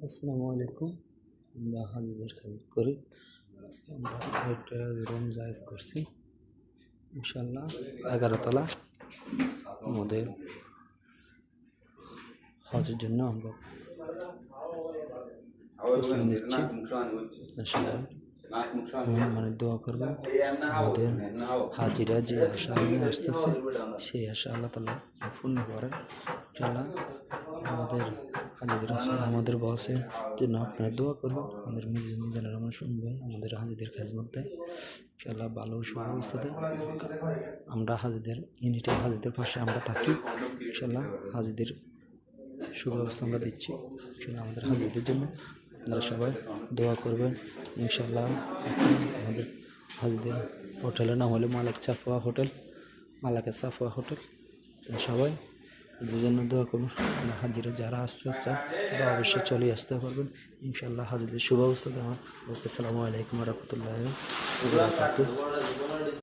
আসসালামু আলাইকুম। আমরা হাজিদের খেদমত করি। আমরা একটা রুম জায়েজ করছি ইনশাল্লাহ 11 তলা। আমাদের হজের জন্য আমরা প্রস্তুতি নিচ্ছি। সবাই মানে দোয়া করবেন। আমাদের হাজিরা যে আশা নিয়ে আসতেছে সেই আশা আল্লাহ তাআলা পূর্ণ করেন ইনশাল্লাহ। আমাদের হাজিদের আসলে আমাদের বসের জন্য আপনারা দোয়া করবেন। আমাদের মিজানুর রহমান শুনবে আমাদের হাজিদের খেজমত দেয় ইনশাল্লাহ, ভালো সুব্যবস্থাতে আমরা হাজিদের ইউনিটে হাজিদের পাশে আমরা থাকি ইনশাল্লাহ। হাজিদের সুব্যবস্থা আমরা দিচ্ছি ইনশাল্লাহ। আমাদের হাজিদের জন্য আপনারা সবাই দোয়া করবেন ইনশাল্লাহ। আমাদের হাজিদের হোটেলের নাম হলো মালিক সাফওয়া হোটেল, মালাকে সাফওয়া হোটেল। সবাই এদের জন্য দোয়া করুন। হাজিরা যারা আসতে চান তারা অবশ্যই চলে আসতে পারবেন ইনশাল্লাহ। হাজিদের সুব্যবস্থা দেওয়া। ওকে, আসসালামু আলাইকুম ওয়া রাহমাতুল্লাহি ওয়া বারাকাতুহু।